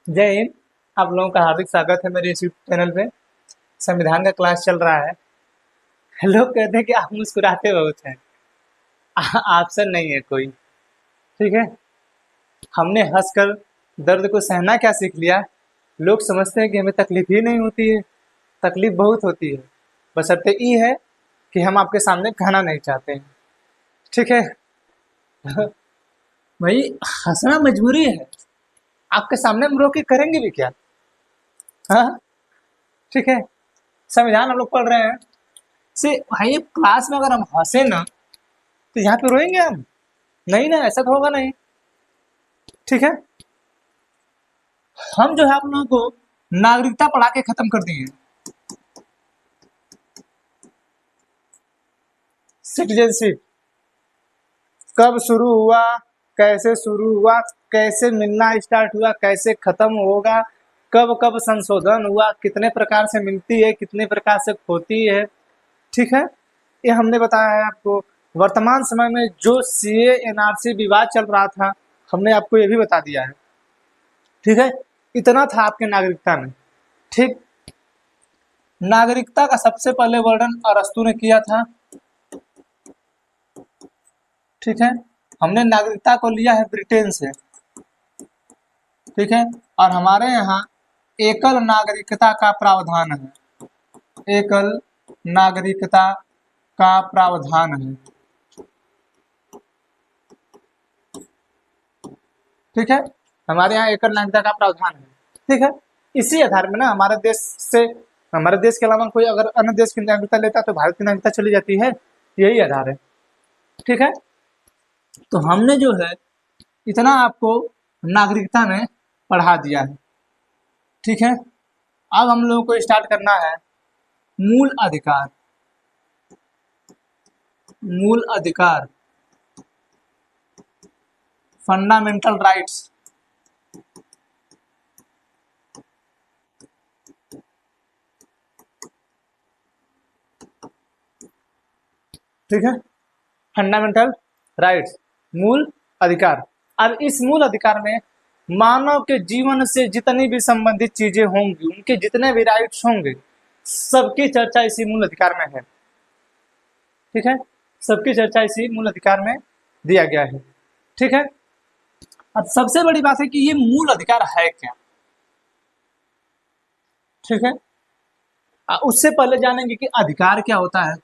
जय हिंद। आप लोगों का हार्दिक स्वागत है मेरे यूट्यूब चैनल पे। संविधान का क्लास चल रहा है। लोग कहते हैं कि आप मुस्कुराते बहुत हैं। ऑप्शन नहीं है कोई। ठीक है। हमने हंसकर दर्द को सहना क्या सीख लिया। लोग समझते हैं कि हमें तकलीफ ही नहीं होती है। तकलीफ बहुत होती है। बशर्ते ये है कि हम आपके सामने कहना नहीं चाहते हैं। ठीक है। भाई, हंसना मजबूरी है। आपके सामने हम रो के करेंगे भी क्या। हाँ। ठीक है। संविधान हम लोग पढ़ रहे हैं। से भाई, क्लास में अगर हम हंसे ना तो यहाँ पे रोएंगे हम। नहीं ना, ऐसा तो होगा नहीं। ठीक है। हम जो है आप लोगों को नागरिकता पढ़ा के खत्म कर दिए। सिटीजनशिप कब शुरू हुआ, कैसे शुरू हुआ, कैसे मिलना स्टार्ट हुआ, कैसे खत्म होगा, कब कब संशोधन हुआ, कितने प्रकार से मिलती है, कितने प्रकार से खोती है। ठीक है। ये हमने बताया है आपको। वर्तमान समय में जो सीए एनआरसी विवाद चल रहा था, हमने आपको ये भी बता दिया है। ठीक है। इतना था आपके नागरिकता में। ठीक। नागरिकता का सबसे पहले वर्णन अरस्तु ने किया था। ठीक है। हमने नागरिकता को लिया है ब्रिटेन से। ठीक है। और हमारे यहाँ एकल नागरिकता का प्रावधान है। एकल नागरिकता का प्रावधान है। ठीक है। हमारे यहाँ एकल नागरिकता का प्रावधान है। ठीक है। इसी आधार में ना हमारे देश के अलावा कोई अगर अन्य देश की नागरिकता लेता है तो भारत की नागरिकता चली जाती है। यही आधार है। ठीक है। तो हमने जो है इतना आपको नागरिकता में पढ़ा दिया है। ठीक है। अब हम लोगों को स्टार्ट करना है मूल अधिकार। मूल अधिकार, फंडामेंटल राइट्स। ठीक है। फंडामेंटल राइट्स, मूल अधिकार। अब इस मूल अधिकार में मानव के जीवन से जितनी भी संबंधित चीजें होंगी, उनके जितने भी राइट्स होंगे, सबकी चर्चा इसी मूल अधिकार में है। ठीक है। सबकी चर्चा इसी मूल अधिकार में दिया गया है। ठीक है। अब सबसे बड़ी बात है कि ये मूल अधिकार है क्या। ठीक है। उससे पहले जानेंगे कि अधिकार क्या होता है।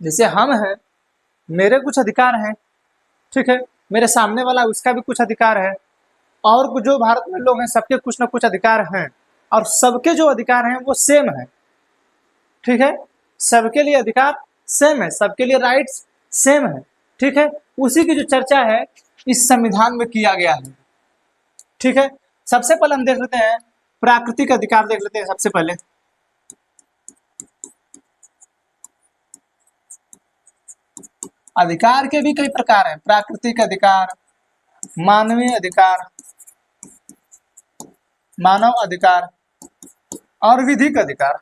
जैसे हम हैं, मेरे कुछ अधिकार हैं। ठीक है। मेरे सामने वाला उसका भी कुछ अधिकार है। और जो भारत में लोग हैं, सबके कुछ ना कुछ अधिकार हैं। और सबके जो अधिकार हैं वो सेम है। ठीक है। सबके लिए अधिकार सेम है, सबके लिए राइट्स सेम है। ठीक है। उसी की जो चर्चा है इस संविधान में किया गया है। ठीक है। सबसे पहले हम देख लेते हैं प्राकृतिक अधिकार। देख लेते हैं सबसे पहले। अधिकार के भी कई प्रकार हैं। प्राकृतिक अधिकार, मानवीय अधिकार, मानव अधिकार और विधिक अधिकार।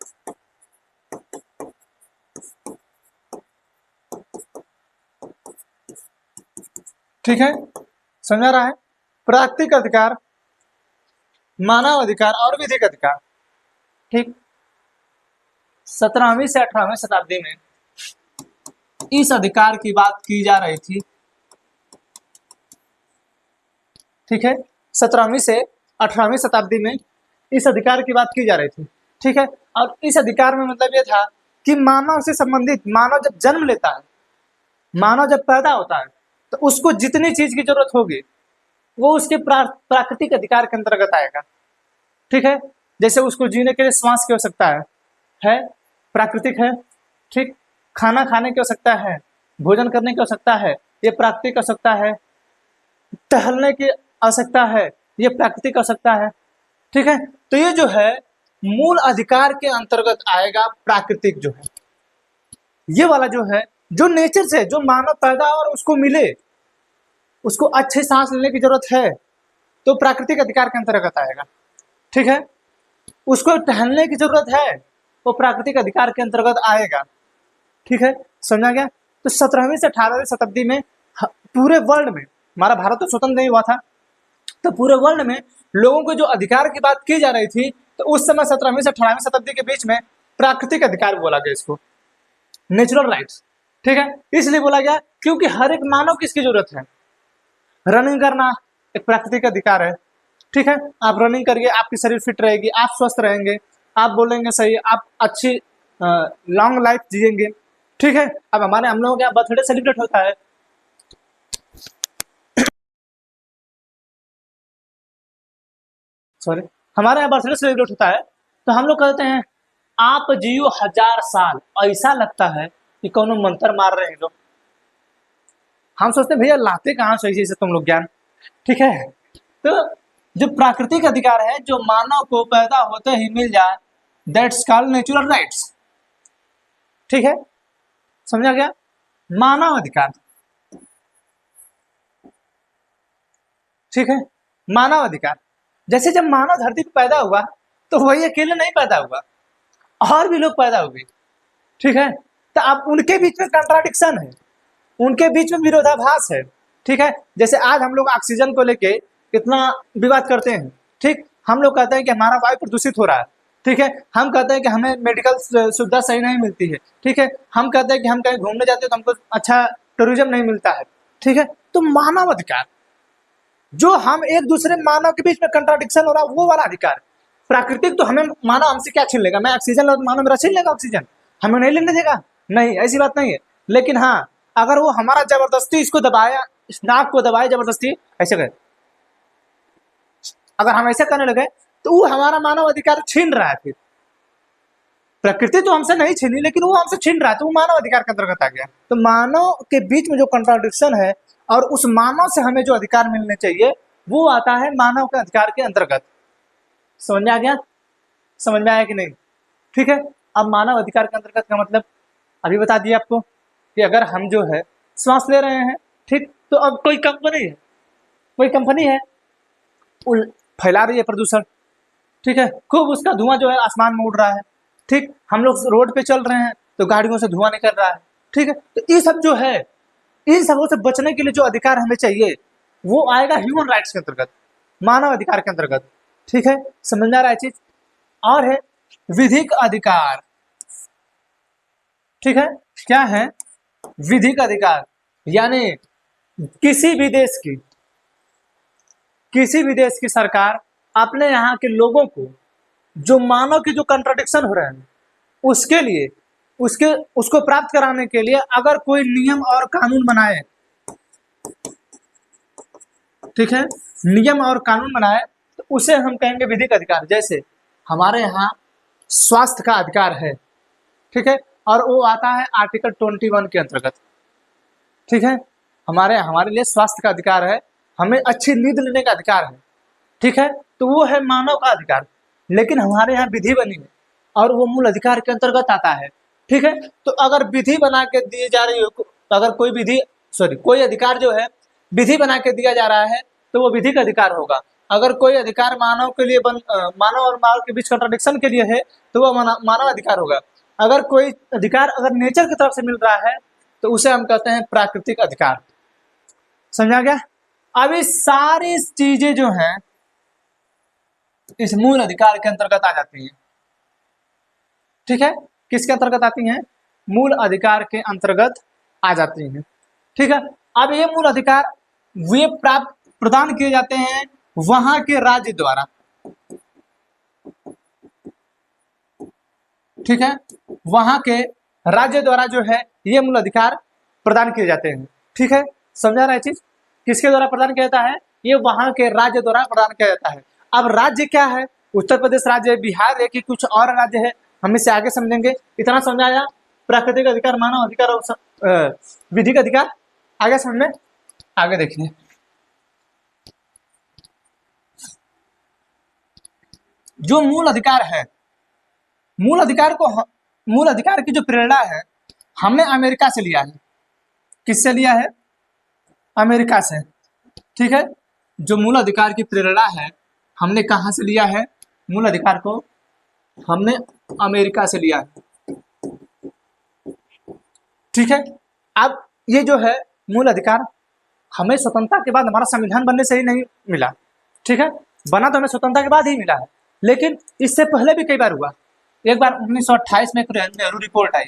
ठीक है। समझा रहा है। प्राकृतिक अधिकार, मानव अधिकार और विधिक अधिकार। ठीक। 17वीं से 18वीं शताब्दी में इस अधिकार की बात की जा रही थी। ठीक है। 17वीं से 18वीं शताब्दी में इस अधिकार की बात की जा रही थी। ठीक है। और इस अधिकार में मतलब ये था कि मानव से संबंधित, मानव जब जन्म लेता है, मानव जब पैदा होता है, तो उसको जितनी चीज की जरूरत होगी वो उसके प्राकृतिक अधिकार के अंतर्गत आएगा। ठीक है। जैसे उसको जीने के लिए श्वास की आवश्यकता है, प्राकृतिक है। ठीक। खाना खाने की आवश्यकता है, भोजन करने की आवश्यकता है, ये प्राकृतिक आवश्यकता है। टहलने की आवश्यकता है, ये प्राकृतिक आवश्यकता है। ठीक है। तो ये जो है मूल अधिकार के अंतर्गत आएगा। प्राकृतिक जो है, ये वाला जो है, जो नेचर से, जो मानव पैदा और उसको मिले, उसको अच्छे सांस लेने की जरूरत है, तो प्राकृतिक अधिकार के अंतर्गत आएगा। ठीक है। उसको टहलने की जरूरत है, वो प्राकृतिक अधिकार के अंतर्गत आएगा। ठीक है। समझा गया। तो 17वीं से 18वीं शताब्दी में पूरे वर्ल्ड में, हमारा भारत तो स्वतंत्र नहीं हुआ था, तो पूरे वर्ल्ड में लोगों को जो अधिकार की बात की जा रही थी, तो उस समय 17वीं से 18वीं शताब्दी के बीच में प्राकृतिक अधिकार बोला गया इसको, नेचुरल राइट्स। ठीक है, इसलिए बोला गया क्योंकि हर एक मानव की इसकी जरूरत है। रनिंग करना एक प्राकृतिक अधिकार है। ठीक है, आप रनिंग करिए, आपकी शरीर फिट रहेगी, आप स्वस्थ रहेंगे, आप बोलेंगे सही, आप अच्छी लॉन्ग लाइफ जिएंगे। ठीक है, अब हम लोगों के यहाँ बर्थडे सेलिब्रेट होता है, सॉरी, हमारे यहाँ बर्थडे सेलिब्रेट होता है, तो हम लोग कहते हैं आप जियो 1000 साल। ऐसा लगता है कि कौन मंत्र मार रहे हैं लोग। हम सोचते हैं भैया लाते कहाँ से ऐसे तुम लोग ज्ञान। ठीक है, तो जो प्राकृतिक अधिकार है जो मानव को पैदा होते ही मिल जाए, दैट्स कॉल्ड नेचुरल राइट्स। ठीक है, समझा गया? मानव अधिकार। ठीक है, मानव अधिकार। जैसे जब मानव धरती पर पैदा हुआ तो वही अकेले नहीं पैदा हुआ, और भी लोग पैदा हुए। ठीक है, तो अब उनके बीच में कंट्राडिक्शन है, उनके बीच में विरोधाभास है। ठीक है, जैसे आज हम लोग ऑक्सीजन को लेके कितना विवाद करते हैं। ठीक, हम लोग कहते हैं कि हमारा वायु प्रदूषित हो रहा है। ठीक है, हम कहते हैं कि हमें मेडिकल सुविधा सही नहीं मिलती है। ठीक है, हम कहते हैं कि हम कहीं घूमने जाते हैं तो हमको अच्छा टूरिज्म नहीं मिलता है। ठीक है, तो मानव अधिकार जो हम एक दूसरे मानव के बीच में कंट्राडिक्शन हो रहा है, वो वाला अधिकार। प्राकृतिक तो हमें मानव हमसे क्या छीन लेगा? मैं ऑक्सीजन लो तो मानव मेरा छीन लेगा ऑक्सीजन, हमें नहीं लेने देगा? नहीं, ऐसी बात नहीं है। लेकिन हाँ, अगर वो हमारा जबरदस्ती इसको दबाया, इस नाक को दबाए जबरदस्ती, ऐसे करे, अगर हम ऐसे करने लगे तो वो हमारा मानव अधिकार छीन रहा है। फिर प्रकृति तो हमसे नहीं छीनी, लेकिन वो हमसे छीन रहा है, तो वो मानव अधिकार के अंतर्गत आ गया। तो मानव के बीच में जो कंट्राडिक्शन है और उस मानव से हमें जो अधिकार मिलने चाहिए, वो आता है मानव के अधिकार के अंतर्गत। समझ में आ गया? समझ में आया कि नहीं? ठीक है, अब मानव अधिकार के अंतर्गत का मतलब अभी बता दिया आपको कि अगर हम जो है श्वास ले रहे हैं, ठीक, तो अब कोई कंपनी है फैला रही है प्रदूषण। ठीक है, खूब उसका धुआं जो है आसमान में उड़ रहा है। ठीक, हम लोग रोड पे चल रहे हैं तो गाड़ियों से धुआं निकल रहा है। ठीक है, तो ये सब जो है, इन सबों से बचने के लिए जो अधिकार हमें चाहिए, वो आएगा ह्यूमन राइट्स के अंतर्गत, मानव अधिकार के अंतर्गत। ठीक है, समझ में आ रहा है चीज? और है विधिक अधिकार। ठीक है, क्या है विधिक अधिकार? यानी किसी भी देश की सरकार अपने यहाँ के लोगों को जो मानव के जो कंट्राडिक्शन हो रहे हैं, उसके लिए उसको प्राप्त कराने के लिए अगर कोई नियम और कानून बनाए, ठीक है, नियम और कानून बनाए, तो उसे हम कहेंगे विधिक अधिकार। जैसे हमारे यहाँ स्वास्थ्य का अधिकार है, ठीक है, और वो आता है आर्टिकल 21 के अंतर्गत। ठीक है, हमारे लिए स्वास्थ्य का अधिकार है, हमें अच्छी नींद लेने का अधिकार है। ठीक है, तो वो है मानव का अधिकार। लेकिन हमारे यहाँ विधि बनी है और वो मूल अधिकार के अंतर्गत आता है। ठीक है, तो अगर विधि बना के दी जा रही हो, तो अगर कोई अधिकार जो है विधि बना के दिया जा रहा है, तो वो विधिक अधिकार होगा। अगर कोई अधिकार मानव के लिए मानव और मानव के बीच कंट्राडिक्शन के लिए है, तो वो मानव अधिकार होगा। अगर कोई अधिकार अगर नेचर की तरफ से मिल रहा है, तो उसे हम कहते हैं प्राकृतिक अधिकार। समझा गया? अब ये सारी चीजें जो हैं इस मूल अधिकार के अंतर्गत आ जाती हैं। ठीक है, किसके अंतर्गत आती हैं? मूल अधिकार के अंतर्गत आ जाती हैं। ठीक है, अब ये मूल अधिकार वे प्रदान किए जाते हैं वहां के राज्य द्वारा। ठीक है, वहां के राज्य द्वारा जो है ये मूल अधिकार प्रदान किए जाते हैं। ठीक है, समझा रहा है चीज? किसके द्वारा प्रदान किया जाता है? ये वहां के राज्य द्वारा प्रदान किया जाता है। अब राज्य क्या है? उत्तर प्रदेश राज्य है, बिहार है, कि कुछ और राज्य है, हम इससे आगे समझेंगे। इतना समझाया प्राकृतिक अधिकार, मानव अधिकार और विधिक अधिकार। आगे समझ में, आगे देखिए। जो मूल अधिकार है, मूल अधिकार की जो प्रेरणा है हमने अमेरिका से लिया है। किससे लिया है? अमेरिका से। ठीक है, जो मूल अधिकार की प्रेरणा है हमने कहां से लिया है? मूल अधिकार को हमने अमेरिका से लिया है। ठीक है, अब ये जो है मूल अधिकार हमें स्वतंत्रता के बाद हमारा संविधान बनने से ही नहीं मिला। ठीक है, बना तो हमें स्वतंत्रता के बाद ही मिला है, लेकिन इससे पहले भी कई बार हुआ। एक बार 1928 में एक नेहरू रिपोर्ट आई।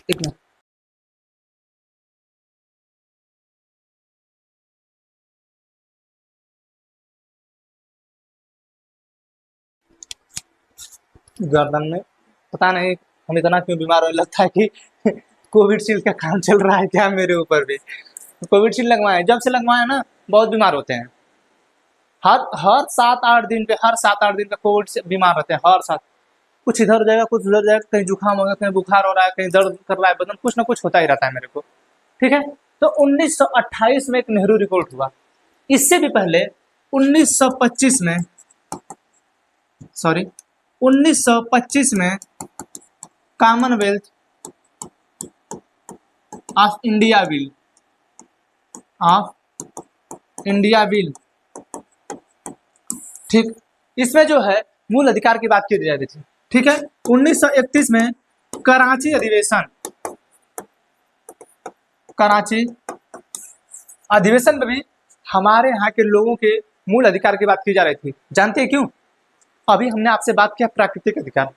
एक मिनट, गर्दन में पता नहीं हम इतना क्यों बीमार होने लगता है कि कोविडशील्ड का काम चल रहा है क्या मेरे ऊपर भी। कोविडशील्ड लगवाए, जब से लगवाए ना बहुत बीमार होते हैं। हर हर 7-8 दिन पे, हर 7-8 दिन का कोविड से बीमार रहते हैं, हर साथ कुछ इधर हो जाएगा, कुछ उधर जाएगा, कहीं जुकाम हो गया, कहीं बुखार हो रहा है, कहीं दर्द कर रहा है बदन, कुछ ना कुछ होता ही रहता है मेरे को। ठीक है, तो 1928 में एक नेहरू रिपोर्ट हुआ। इससे भी पहले 1925 में, सॉरी 1925 में कॉमनवेल्थ ऑफ इंडिया बिल, ठीक, इसमें जो है मूल अधिकार की बात की जा रही थी। ठीक है, 1931 में कराची अधिवेशन में भी हमारे यहाँ के लोगों के मूल अधिकार की बात की जा रही थी। जानते हैं क्यों? अभी हमने आपसे बात किया प्राकृतिक अधिकार,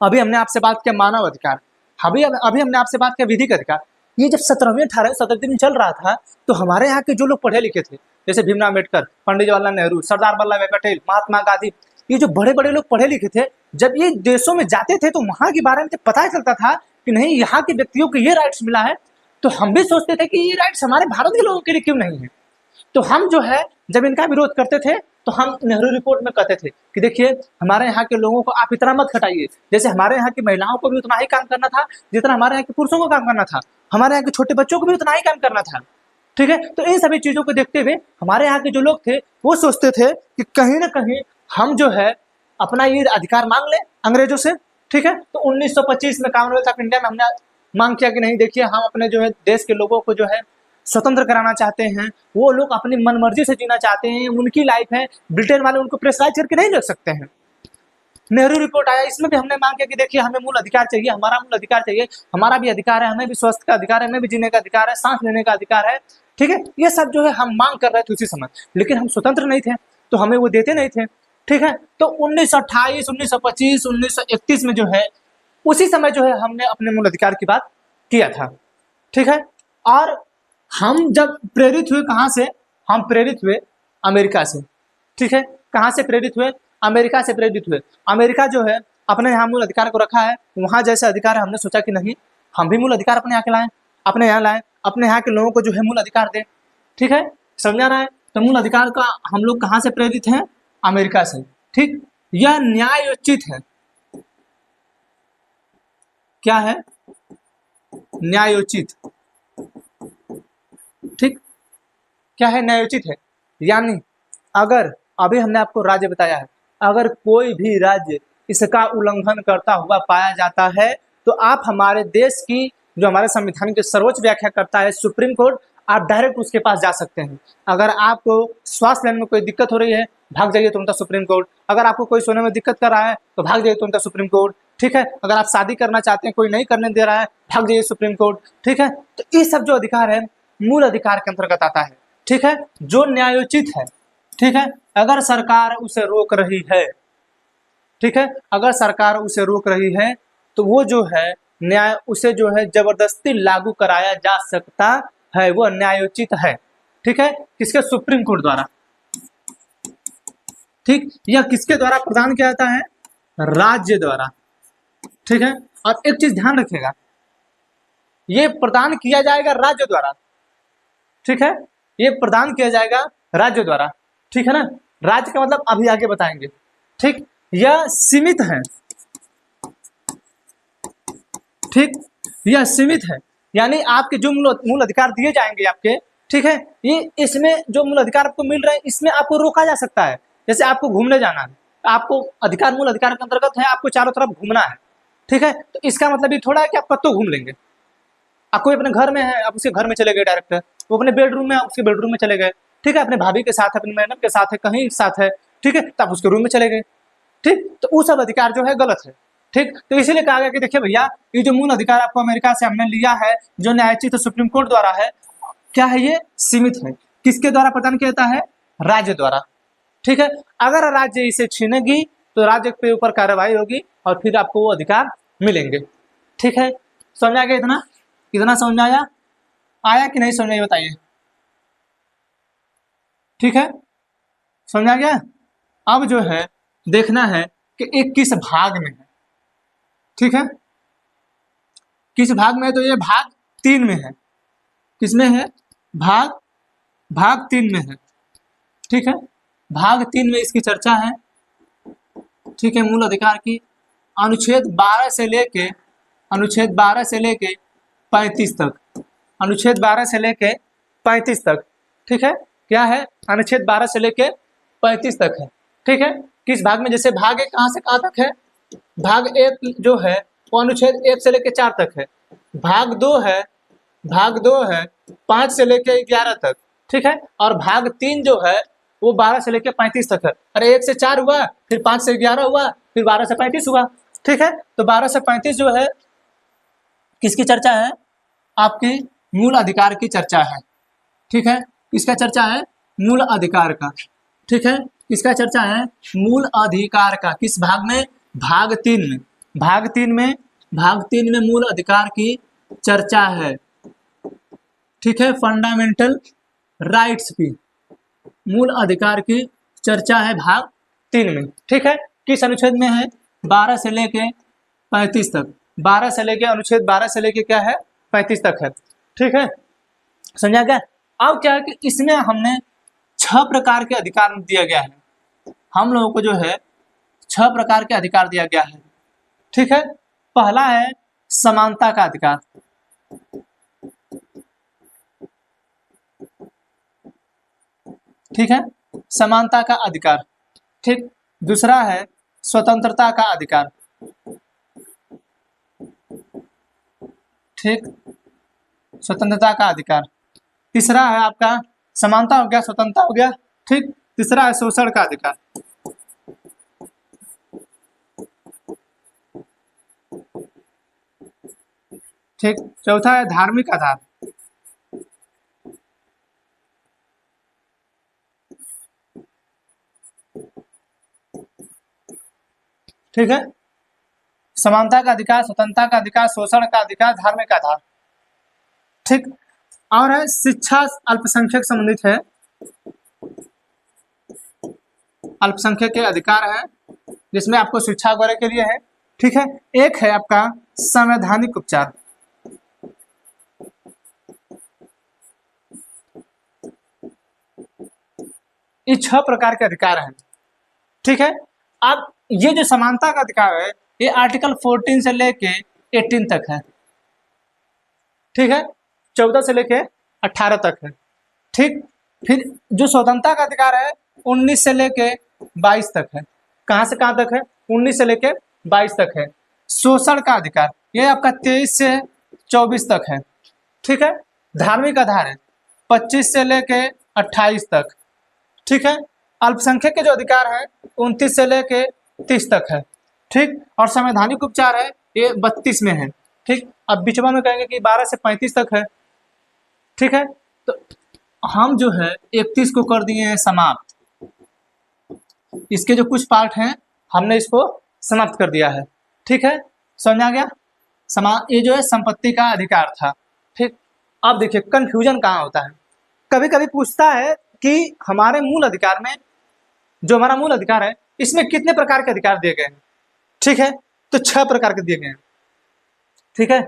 अभी हमने आपसे बात किया मानव अधिकार, अभी हमने आपसे बात किया विधिक अधिकार। ये जब 17वीं 18वीं शताब्दी में चल रहा था तो हमारे यहाँ के जो लोग पढ़े लिखे थे, जैसे भीमराव अम्बेडकर, पंडित जवाहरलाल नेहरू, सरदार वल्लभ भाई पटेल, महात्मा गांधी, ये जो बड़े बड़े लोग पढ़े लिखे थे, जब ये देशों में जाते थे तो वहाँ के बारे में पता चलता था कि नहीं यहाँ के व्यक्तियों को ये राइट्स मिला है, तो हम भी सोचते थे कि ये राइट्स हमारे भारत के लोगों के लिए क्यों नहीं है। तो हम जो है जब इनका विरोध करते थे तो हम नेहरू रिपोर्ट में कहते थे कि देखिए हमारे यहाँ के लोगों को आप इतना मत खटाइए, जैसे हमारे यहाँ की महिलाओं को भी उतना ही काम करना था जितना हमारे यहाँ के पुरुषों को काम करना था, हमारे यहाँ के छोटे बच्चों को भी उतना ही काम करना था। ठीक है, तो इन सभी चीजों को देखते हुए हमारे यहाँ के जो लोग थे वो सोचते थे कि कहीं ना कहीं हम जो है अपना ये अधिकार मांग लें अंग्रेजों से। ठीक है, तो 1925 में कॉमनवेल्थ ऑफ इंडिया में हमने मांग किया कि नहीं देखिए हम अपने जो है देश के लोगों को जो है स्वतंत्र कराना चाहते हैं, वो लोग अपनी मनमर्जी से जीना चाहते हैं, उनकी लाइफ है, ब्रिटेन वाले उनको प्रेशराइज करके नहीं रख सकते हैं। नेहरू रिपोर्ट आया, इसमें भी हमने मांग किया कि देखिए हमें मूल अधिकार चाहिए, हमारा मूल अधिकार चाहिए, हमारा भी अधिकार है, हमें भी स्वास्थ्य का अधिकार है, हमें भी जीने का अधिकार है, सांस लेने का अधिकार है। ठीक है, ये सब जो है हम मांग कर रहे थे उसी समय, लेकिन हम स्वतंत्र नहीं थे तो हमें वो देते नहीं थे। ठीक है, तो 1928, 1925, 1931 में जो है उसी समय जो है हमने अपने मूल अधिकार की बात किया था। ठीक है, और हम जब प्रेरित हुए कहाँ से? हम प्रेरित हुए अमेरिका से। ठीक है, कहाँ से प्रेरित हुए? अमेरिका से प्रेरित हुए। अमेरिका जो है अपने यहाँ मूल अधिकार को रखा है, वहाँ जैसे अधिकार है, हमने सोचा कि नहीं हम भी मूल अधिकार अपने यहाँ के लाएं, अपने यहाँ लाएं, अपने यहाँ के लोगों को जो है मूल अधिकार दें। ठीक है, समझा रहा है? तो मूल अधिकार का हम लोग कहाँ से प्रेरित हैं? अमेरिका से। ठीक, यह न्यायोचित है। क्या है? न्यायोचित। ठीक, क्या है? न्यायोचित है, यानी अगर अभी हमने आपको राज्य बताया है, अगर कोई भी राज्य इसका उल्लंघन करता हुआ पाया जाता है तो आप हमारे देश की जो हमारे संविधान के सर्वोच्च व्याख्या करता है सुप्रीम कोर्ट, आप डायरेक्ट उसके पास जा सकते हैं। अगर आपको श्वास लेने में कोई दिक्कत हो रही है भाग जाइए तुरंत सुप्रीम कोर्ट, अगर आपको कोई सोने में दिक्कत कर रहा है तो भाग जाइए तुरंत सुप्रीम कोर्ट। ठीक है, अगर आप शादी करना चाहते हैं कोई नहीं करने दे रहा है भाग जाइए सुप्रीम कोर्ट। ठीक है, तो ये सब जो अधिकार है मूल अधिकार के अंतर्गत आता है। ठीक है, जो न्यायोचित है। ठीक है, अगर सरकार उसे रोक रही है, ठीक है, अगर सरकार उसे रोक रही है तो वो जो है न्याय उसे जो है जबरदस्ती लागू कराया जा सकता है, वो न्यायोचित है। ठीक है, किसके? सुप्रीम कोर्ट द्वारा। ठीक, यह किसके द्वारा प्रदान किया जाता है? राज्य द्वारा। ठीक है, और एक चीज ध्यान रखिएगा, ये प्रदान किया जाएगा राज्य द्वारा। ठीक है, ये प्रदान किया जाएगा राज्य द्वारा। ठीक है ना, राज्य का मतलब अभी आगे बताएंगे। ठीक, यह सीमित है। ठीक, यह सीमित है, यानी आपके जो मूल अधिकार दिए जाएंगे आपके, ठीक है, ये इसमें जो मूल अधिकार आपको मिल रहे हैं इसमें आपको रोका जा सकता है। जैसे आपको घूमने जाना है, आपको अधिकार मूल अधिकार के अंतर्गत है, आपको चारों तरफ घूमना है। ठीक है, तो इसका मतलब ये थोड़ा है कि आप कत्तो घूम लेंगे। आप कोई अपने घर में है, आप उसके घर में चले गए डायरेक्ट, वो अपने बेडरूम में उसके बेडरूम में चले गए। ठीक है, अपने भाभी के साथ, अपने मैडम के साथ है, कहीं साथ है, ठीक है, तो आप उसके रूम में चले गए। ठीक, तो वो सब अधिकार जो है गलत है। ठीक, तो इसीलिए कहा गया कि देखिए भैया, ये जो मूल अधिकार आपको अमेरिका से हमने लिया है, जो न्यायोचित सुप्रीम कोर्ट द्वारा है, क्या है, ये सीमित है। किसके द्वारा प्रदान किया जाता है? राज्य द्वारा। ठीक है, अगर राज्य इसे छीनेगी तो राज्य के ऊपर कार्रवाई होगी और फिर आपको वो अधिकार मिलेंगे। ठीक है, समझ आ गया? इतना इतना समझ में आया कि नहीं समझ में, बताइए। ठीक है, समझ आ गया? अब जो है देखना है कि एक किस भाग में है। ठीक है, किस भाग में है? तो ये भाग 3 में है। किसमें है? भाग 3 में है। ठीक है, भाग 3 में इसकी चर्चा है। ठीक है, मूल अधिकार की अनुच्छेद 12 से लेके 35 तक, अनुच्छेद 12 से लेके 35 तक। ठीक है, क्या है? अनुच्छेद 12 से लेके 35 तक है। ठीक है, किस भाग में? जैसे भाग 1 कहाँ से कहाँ तक है? भाग 1 जो है वो अनुच्छेद 1 से लेके 4 तक है। भाग 2 है 5 से लेके 11 तक। ठीक है, और भाग 3 जो है वो 12 से लेके 35 तक है। अरे 1 से 4 हुआ, फिर 5 से 11 हुआ, फिर 12 से 35 हुआ। ठीक है, तो 12 से 35 जो है किसकी चर्चा है? आपकी मूल अधिकार की चर्चा है। ठीक है, किसका चर्चा है? मूल अधिकार का। ठीक है, किसका चर्चा है? मूल अधिकार का। किस भाग में? भाग 3 में। भाग 3 में मूल अधिकार की चर्चा है। ठीक है, फंडामेंटल राइट्स की, मूल अधिकार की चर्चा है भाग 3 में। ठीक है, किस अनुच्छेद में है? 12 से लेके 35 तक। 12 से लेके, अनुच्छेद 12 से लेके क्या है? 35 तक है। ठीक है, समझा क्या? अब क्या है कि इसमें हमने 6 प्रकार के अधिकार दिया गया है। हम लोगों को जो है 6 प्रकार के अधिकार दिया गया है। ठीक है, पहला है समानता का अधिकार। ठीक है, समानता का अधिकार। ठीक, दूसरा है स्वतंत्रता का अधिकार। ठीक, स्वतंत्रता का अधिकार। तीसरा है आपका समानता हो गया, स्वतंत्रता हो गया। ठीक, तीसरा है शोषण का अधिकार। ठीक, चौथा है धार्मिक आधार। ठीक है, समानता का अधिकार, स्वतंत्रता का अधिकार, शोषण का अधिकार, धार्मिक आधार। ठीक, और है शिक्षा अल्पसंख्यक संबंधित है। अल्पसंख्यक के अधिकार है जिसमें आपको शिक्षा वगैरह के लिए है। ठीक है, एक है आपका संवैधानिक उपचार। ये 6 प्रकार के अधिकार हैं। ठीक है, अब ये जो समानता का अधिकार है ये आर्टिकल 14 से लेके 18 तक है। ठीक है, 14 से लेके 18 तक है। ठीक, फिर जो स्वतंत्रता का अधिकार है 19 से लेके 22 तक है। कहाँ से कहाँ तक है? 19 से लेके 22 तक है। शोषण का अधिकार ये आपका 23 से 24 तक है। ठीक है, धार्मिक आधार है 25 से लेके 28 तक। ठीक है, अल्पसंख्यक के जो अधिकार है 29 से लेके 30 तक है। ठीक, और संवैधानिक उपचार है ये 32 में है। ठीक, अब बिचवा में कहेंगे कि 12 से 35 तक है। ठीक है, तो हम जो है 31 को कर दिए हैं समाप्त। इसके जो कुछ पार्ट हैं हमने इसको समाप्त कर दिया है। ठीक है, समझ आ गया? ये जो है संपत्ति का अधिकार था। ठीक, अब देखिए कंफ्यूजन कहाँ होता है। कभी कभी पूछता है कि हमारे मूल अधिकार में, जो हमारा मूल अधिकार है इसमें कितने प्रकार के अधिकार दिए गए हैं? ठीक है, तो 6 प्रकार के दिए गए हैं। ठीक है,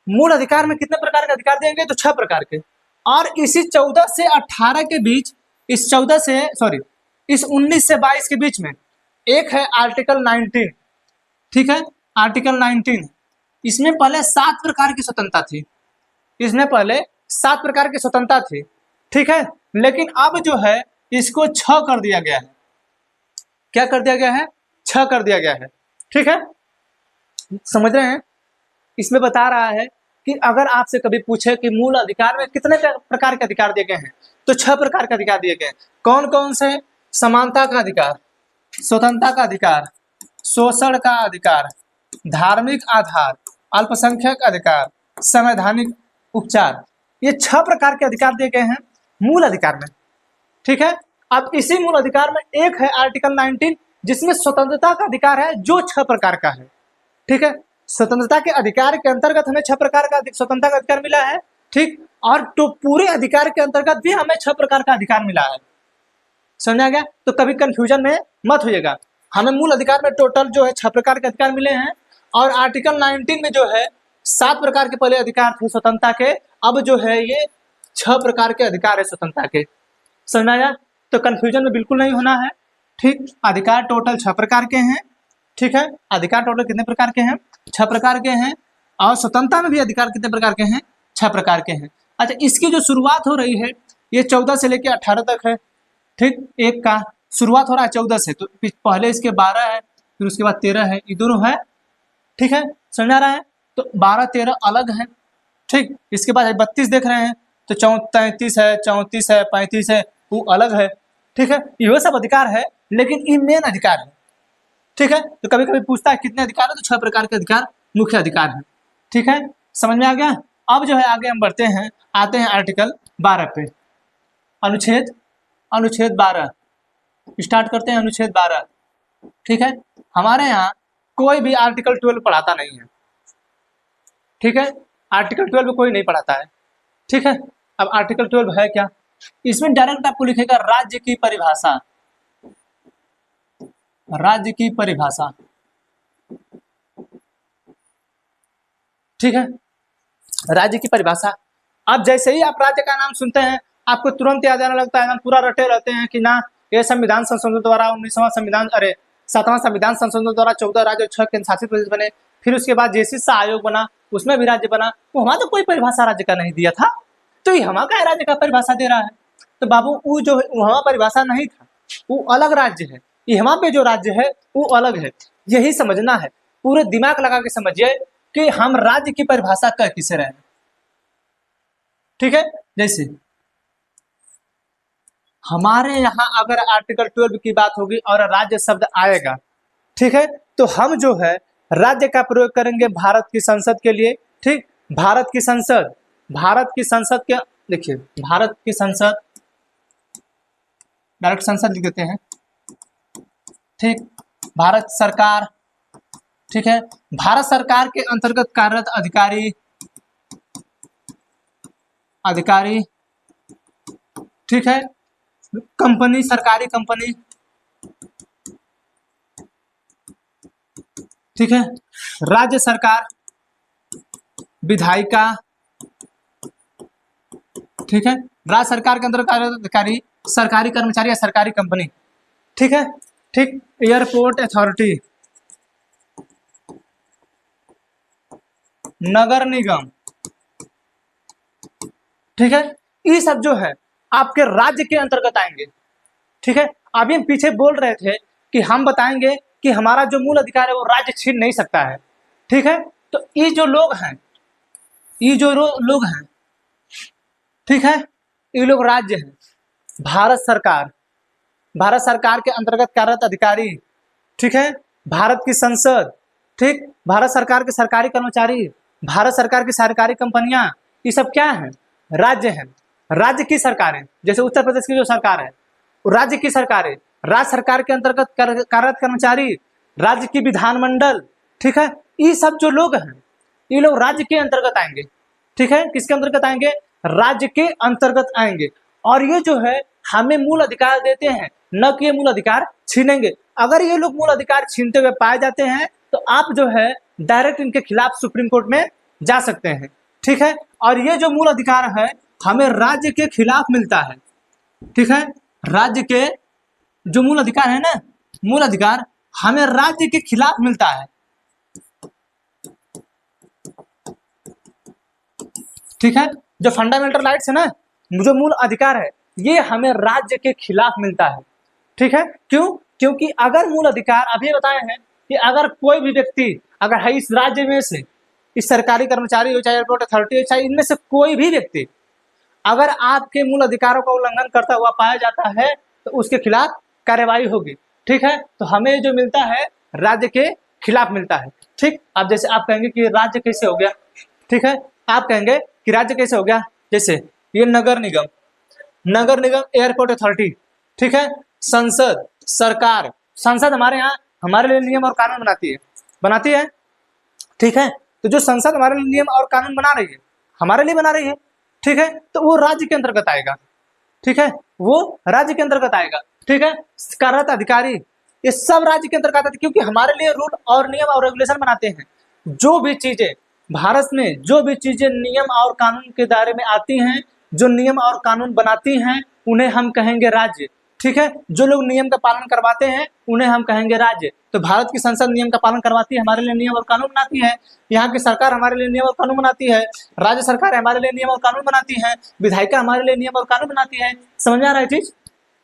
मूल अधिकार में कितने प्रकार के अधिकार दिए गए? तो 6 प्रकार के। और इसी 14 से 18 के बीच, इस 19 से 22 के बीच में एक है आर्टिकल 19। ठीक है, आर्टिकल 19 इसमें पहले 7 प्रकार की स्वतंत्रता थी। इसमें पहले 7 प्रकार की स्वतंत्रता थी। ठीक है, लेकिन अब जो है इसको 6 कर दिया गया है। क्या कर दिया गया है? 6 कर दिया गया है। ठीक है, समझ रहे हैं? इसमें बता रहा है कि अगर आपसे कभी पूछे कि मूल अधिकार में कितने प्रकार के अधिकार दिए गए हैं, तो 6 प्रकार के अधिकार दिए गए हैं। कौन कौन से? समानता का अधिकार, स्वतंत्रता का अधिकार, शोषण का अधिकार, धार्मिक आधार, अल्पसंख्यक अधिकार, संवैधानिक उपचार, ये 6 प्रकार के अधिकार दिए गए हैं मूल अधिकार में। ठीक है, अब इसी मूल अधिकार में एक है आर्टिकल 19 जिसमें स्वतंत्रता का अधिकार है जो 6 प्रकार का है। ठीक है, स्वतंत्रता के अधिकार के अंतर्गत हमें 6 प्रकार का स्वतंत्रता का अधिकार मिला है। ठीक, और तो पूरे अधिकार के अंतर्गत भी हमें 6 प्रकार का अधिकार मिला है। समझ आ गया? तो कभी कंफ्यूजन में मत होइएगा। हमें मूल अधिकार में टोटल जो है 6 प्रकार के अधिकार मिले हैं और आर्टिकल 19 में जो है 7 प्रकार के पहले अधिकार थे स्वतंत्रता के, अब जो है ये 6 प्रकार के अधिकार है स्वतंत्रता के। समझ में आया? तो कंफ्यूजन में बिल्कुल नहीं होना है। ठीक, अधिकार टोटल 6 प्रकार के हैं। ठीक है, अधिकार टोटल कितने प्रकार के हैं? 6 प्रकार के हैं। और स्वतंत्रता में भी अधिकार कितने प्रकार के हैं? 6 प्रकार के हैं। अच्छा, इसकी जो शुरुआत हो रही है ये 14 से लेकर 18 तक है। ठीक, एक का शुरुआत हो रहा है 14 से, तो पहले इसके 12 है, फिर उसके बाद 13 है, ये दोनों है। ठीक है, समझ आ रहा है? तो 12-13 अलग है। ठीक, इसके बाद 32 देख रहे हैं तो 33 है, 34 है, 35 है, वो अलग है। ठीक है, ये सब अधिकार है लेकिन ये मेन अधिकार है। ठीक है, तो कभी कभी पूछता है कितने अधिकार है, तो 6 प्रकार के अधिकार मुख्य अधिकार है। ठीक है, समझ में आ गया? अब जो है आगे हम बढ़ते हैं, आते हैं आर्टिकल 12 पे। अनुच्छेद 12 स्टार्ट करते हैं। अनुच्छेद 12। ठीक है, हमारे यहाँ कोई भी आर्टिकल 12 पढ़ाता नहीं है। ठीक है, आर्टिकल 12 कोई नहीं पढ़ाता है। ठीक है, अब आर्टिकल 12 है क्या? इसमें डायरेक्ट आपको लिखेगा राज्य की परिभाषा। राज्य की परिभाषा। ठीक है, राज्य की परिभाषा। अब जैसे ही आप राज्य का नाम सुनते हैं आपको तुरंत याद आने लगता है, हम पूरा रटे रहते हैं कि ना ये संविधान संशोधन द्वारा 19वां संविधान 7वां संविधान संशोधन द्वारा 14 राज्य और 6 केंद्र शासित प्रदेश बने। फिर उसके बाद जैसे आयोग बना उसमें भी राज्य बना। वो हमारा तो कोई परिभाषा राज्य का नहीं दिया था, तो ये हमारा क्या राज्य का परिभाषा दे रहा है? तो बाबू वो जो वहाँ परिभाषा नहीं था, वो अलग राज्य है। यहाँ पे जो राज्य है वो अलग है। यही समझना है, पूरे दिमाग लगा के समझिए कि हम राज्य की परिभाषा कह किसे रहे हैं। ठीक है, जैसे हमारे यहाँ अगर आर्टिकल 12 की बात होगी और राज्य शब्द आएगा, ठीक है, तो हम जो है राज्य का प्रयोग करेंगे भारत की संसद के लिए। ठीक, भारत की संसद के देखिए, भारत की संसद, डायरेक्ट संसद लिख देते हैं। ठीक, भारत सरकार। ठीक है, भारत सरकार के अंतर्गत कार्यरत अधिकारी। ठीक है, कंपनी, सरकारी कंपनी। ठीक है, राज्य सरकार, विधायिका। ठीक है, राज्य सरकार के अंतर्गत कार्यरत अधिकारी, सरकारी कर्मचारी या सरकारी कंपनी। ठीक है, ठीक, एयरपोर्ट अथॉरिटी, नगर निगम। ठीक है, ये सब जो है आपके राज्य के अंतर्गत आएंगे। ठीक है, अभी हम पीछे बोल रहे थे कि हम बताएंगे कि हमारा जो मूल अधिकार है वो राज्य छीन नहीं सकता है। ठीक है, तो ये जो लोग हैं, ठीक है, ये लोग राज्य हैं। भारत सरकार के अंतर्गत कार्यरत अधिकारी। ठीक है, भारत की संसद। ठीक, भारत सरकार के सरकारी कर्मचारी, भारत सरकार की सरकारी कंपनियां, ये सब क्या है? राज्य हैं। राज्य की सरकारें, जैसे उत्तर प्रदेश की जो सरकार है वो राज्य की सरकार है। राज्य सरकार के अंतर्गत कार्यरत कर्मचारी, राज्य की विधानमंडल। ठीक है, ये सब जो लोग हैं ये लोग राज्य के अंतर्गत आएंगे। ठीक है, किसके अंतर्गत आएंगे? राज्य के अंतर्गत आएंगे। और ये जो है हमें मूल अधिकार देते हैं, न कि ये मूल अधिकार छीनेंगे। अगर ये लोग मूल अधिकार छीनते हुए पाए जाते हैं तो आप जो है डायरेक्ट इनके खिलाफ सुप्रीम कोर्ट में जा सकते हैं। ठीक है, और ये जो मूल अधिकार है हमें राज्य के खिलाफ मिलता है। ठीक है, राज्य के जो मूल अधिकार है ना, मूल अधिकार हमें राज्य के खिलाफ मिलता है। ठीक है, जो फंडामेंटल राइट्स है ना, जो मूल अधिकार है, ये हमें राज्य के खिलाफ मिलता है। ठीक है, क्यों? क्योंकि अगर मूल अधिकार अभी बताए हैं कि अगर कोई भी व्यक्ति अगर है इस राज्य में से, इस सरकारी कर्मचारी हो चाहे एयरपोर्ट अथॉरिटी हो चाहे इनमें से कोई भी व्यक्ति अगर आपके मूल अधिकारों का उल्लंघन करता हुआ पाया जाता है तो उसके खिलाफ कार्रवाई होगी। ठीक है, तो हमें जो मिलता है राज्य के खिलाफ मिलता है। ठीक, अब जैसे आप कहेंगे कि राज्य कैसे हो गया, ठीक है, आप कहेंगे कि राज्य कैसे हो गया, जैसे ये नगर निगम, नगर निगम, एयरपोर्ट अथॉरिटी, ठीक है, संसद, सरकार, संसद हमारे यहाँ हमारे लिए नियम और कानून बनाती है, ठीक है, तो जो संसद हमारे लिए नियम और कानून बना रही है, हमारे लिए बना रही है, ठीक है, तो वो राज्य के अंतर्गत आएगा, ठीक है, वो राज्य के अंतर्गत आएगा, ठीक है, कार्यरत अधिकारी, ये सब राज्य के अंतर्गत आते हैं, क्योंकि हमारे लिए रूल और नियम और रेगुलेशन बनाते हैं। जो भी चीजें भारत में, जो भी चीजें नियम और कानून के दायरे में आती हैं, जो नियम और कानून बनाती हैं, उन्हें हम कहेंगे राज्य, ठीक है, जो लोग नियम का पालन करवाते हैं उन्हें हम कहेंगे राज्य। तो भारत की संसद नियम का पालन करवाती है, हमारे लिए नियम और कानून बनाती है, यहाँ की सरकार हमारे लिए नियम और कानून बनाती है, राज्य सरकार हमारे लिए नियम और कानून बनाती है, विधायिका हमारे लिए नियम और कानून बनाती है। समझ में आ रहा है चीज,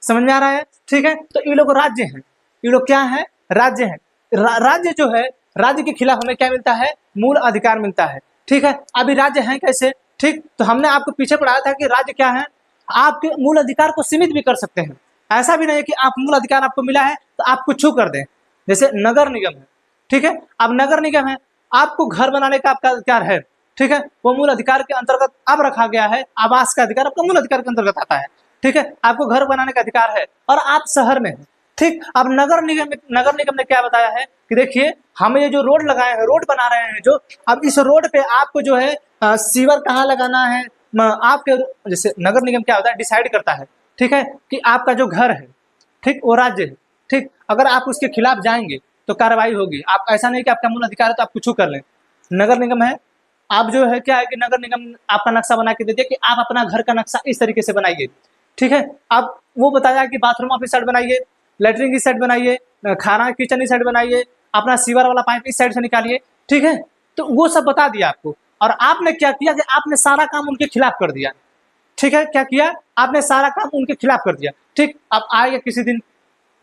समझ में आ रहा है, ठीक है, तो ये लोग राज्य हैं, ये लोग क्या है, राज्य हैं। राज्य जो है, राज्य के खिलाफ हमें क्या मिलता है, मूल अधिकार मिलता है, ठीक है। अभी राज्य हैं कैसे, ठीक, तो हमने आपको पीछे पढ़ाया था कि राज्य क्या है, आपके मूल अधिकार को सीमित भी कर सकते हैं। ऐसा भी नहीं है कि आप मूल अधिकार आपको मिला है तो आप कुछ छू कर दें। जैसे नगर निगम है, ठीक है, अब नगर निगम है, आपको घर बनाने का आपका अधिकार है, ठीक है, वो मूल अधिकार के अंतर्गत अब रखा गया है, आवास का अधिकार आपका मूल अधिकार के अंतर्गत आता है, ठीक है, आपको घर बनाने का अधिकार है और आप शहर में हैं, ठीक। अब नगर निगम ने क्या बताया है कि देखिए हम ये जो रोड लगाए हैं, रोड बना रहे हैं जो, अब इस रोड पे आपको जो है सीवर कहाँ लगाना है, आपके जैसे नगर निगम क्या होता है, डिसाइड करता है, ठीक है, कि आपका जो घर है, ठीक, वो राज्य है, ठीक, अगर आप उसके खिलाफ जाएंगे तो कार्रवाई होगी। आप ऐसा नहीं कि आपका मूल अधिकार है तो आप कुछ कर लें। नगर निगम है, आप जो है क्या है कि नगर निगम आपका नक्शा बना के देते हैं कि आप अपना घर का नक्शा इस तरीके से बनाइए, ठीक है, आप वो बताया कि बाथरूम आप इस साइड बनाइए, लेटरिन की साइड बनाइए, खाना किचन इस साइड बनाइए, अपना सीवर वाला पाइप इस साइड से निकालिए, ठीक है, तो वो सब बता दिया आपको। और आपने क्या किया कि आपने सारा काम उनके खिलाफ कर दिया, ठीक है, क्या किया, आपने सारा काम उनके खिलाफ कर दिया, ठीक। अब आएगा किसी दिन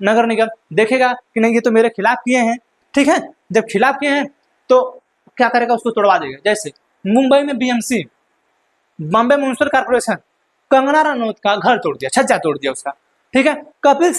नगर निगम, देखेगा कि नहीं ये तो मेरे खिलाफ किए हैं, ठीक है, जब खिलाफ किए हैं तो क्या करेगा, उसको तोड़वा देगा। जैसे मुंबई में BMC, Bombay municipal corporation, Kangana Ranaut का घर तोड़ दिया, छज्जा तोड़ दिया उसका, ठीक है, कपिल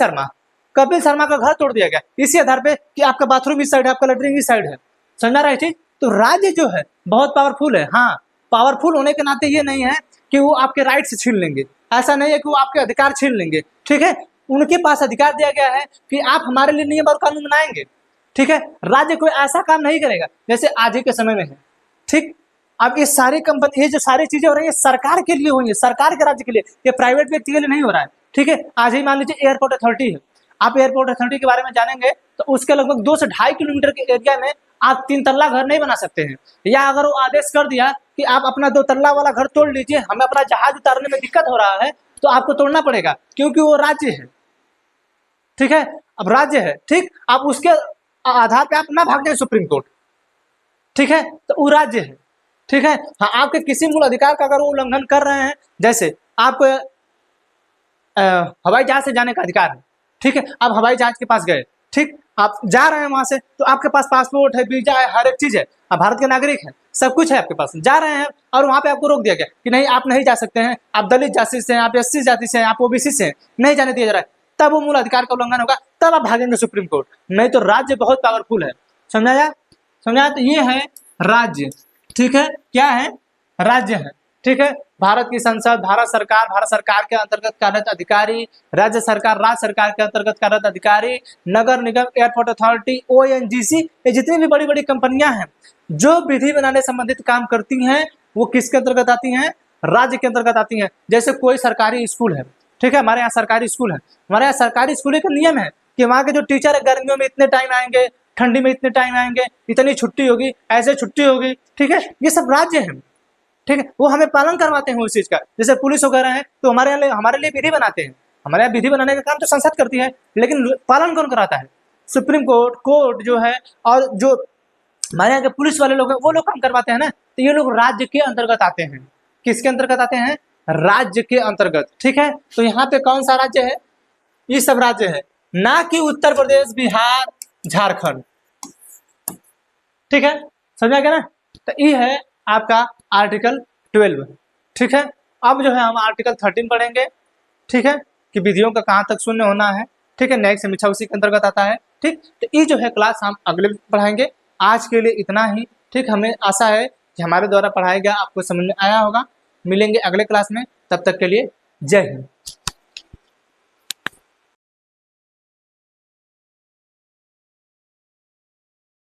शर्मा का घर तोड़ दिया गया इसी आधार पे कि आपका बाथरूम इस साइड है, आपका लेटरिन इस साइड है। समझा रहा है चीज, तो राज्य जो है बहुत पावरफुल है। हाँ, पावरफुल होने के नाते ये नहीं है कि वो आपके राइट से छीन लेंगे, ऐसा नहीं है कि वो आपके अधिकार छीन लेंगे, ठीक है, उनके पास अधिकार दिया गया है कि आप हमारे लिए नियम और कानून बनाएंगे, ठीक है। राज्य कोई ऐसा काम नहीं करेगा जैसे आज ही के समय में है, ठीक। अब ये सारी कंपनी, ये जो सारी चीजें हो रही है सरकार के लिए हुई है, सरकार के राज्य के लिए, ये प्राइवेट व्यक्ति के लिए नहीं हो रहा है, ठीक है। आज ही मान लीजिए एयरपोर्ट अथॉरिटी है, आप एयरपोर्ट अथॉरिटी के बारे में जानेंगे तो उसके लगभग 2 से 2.5 किलोमीटर के एरिया में आप 3 तल्ला घर नहीं बना सकते हैं। या अगर वो आदेश कर दिया कि आप अपना 2 तल्ला वाला घर तोड़ लीजिए, हमें अपना जहाज उतारने में दिक्कत हो रहा है, तो आपको तोड़ना पड़ेगा, क्योंकि वो राज्य है, ठीक है। अब राज्य है, ठीक, आप उसके आधार पे आप ना भाग जाए सुप्रीम कोर्ट, ठीक है, तो वो राज्य है, ठीक है। हाँ, आपके किसी मूल अधिकार का अगर वो उल्लंघन कर रहे हैं, जैसे आपको हवाई जहाज से जाने का अधिकार है, ठीक है, आप हवाई जहाज के पास गए, ठीक, आप जा रहे हैं वहां से, तो आपके पास पासपोर्ट है, वीजा है, हर एक चीज है, आप भारत के नागरिक हैं, सब कुछ है आपके पास, जा रहे हैं और वहां पे आपको रोक दिया गया कि नहीं आप नहीं जा सकते हैं, आप दलित जाति से हैं, आप एससी जाति से हैं, आप ओबीसी से हैं, नहीं जाने दिया जा रहा है, तब वो मूल अधिकार का उल्लंघन होगा, तब आप भागेंगे सुप्रीम कोर्ट। नहीं तो राज्य बहुत पावरफुल है। समझाया, तो ये है राज्य, ठीक है, क्या है, राज्य है, ठीक है। भारत की संसद, भारत सरकार के अंतर्गत कार्यरत अधिकारी, राज्य सरकार के अंतर्गत कार्यरत अधिकारी, नगर निगम, एयरपोर्ट अथॉरिटी, ओएनजीसी, ये जितनी भी बड़ी बड़ी कंपनियां हैं जो विधि बनाने संबंधित काम करती हैं, वो किसके अंतर्गत आती हैं, राज्य के अंतर्गत आती हैं। जैसे कोई सरकारी स्कूल है, ठीक है, हमारे यहाँ सरकारी स्कूल है, हमारे यहाँ सरकारी स्कूल का नियम है कि वहाँ के जो टीचर है गर्मियों में इतने टाइम आएंगे, ठंडी में इतने टाइम आएंगे, इतनी छुट्टी होगी, ऐसे छुट्टी होगी, ठीक है, ये सब राज्य है, ठीक है, वो हमें पालन करवाते हैं उस चीज का। जैसे पुलिस वगैरह है तो हमारे लिए विधि बनाते हैं, हमारे यहाँ विधि बनाने का काम तो संसद करती है, लेकिन पालन कौन कराता है, सुप्रीम कोर्ट जो है, और जो हमारे यहाँ के पुलिस वाले लोग हैं वो लोग काम करवाते हैं ना। तो ये लोग राज्य के अंतर्गत आते हैं, किसके अंतर्गत आते हैं, राज्य के अंतर्गत, ठीक है। तो यहाँ पे कौन सा राज्य है, ये सब राज्य है, ना कि उत्तर प्रदेश, बिहार, झारखंड, ठीक है, समझा गया ना। तो ये है आपका आर्टिकल 12, ठीक है। अब जो है हम आर्टिकल 13 पढ़ेंगे, ठीक है, कि विधियों का कहाँ तक शून्य होना है, ठीक है, न्यायिक समीक्षा उसी के अंतर्गत आता है। ठीक, तो ये जो है क्लास हम अगले पढ़ाएंगे। आज के लिए इतना ही। ठीक, हमें आशा है कि हमारे द्वारा पढ़ाया गया आपको समझ में आया होगा। मिलेंगे अगले क्लास में, तब तक के लिए जय हिंद।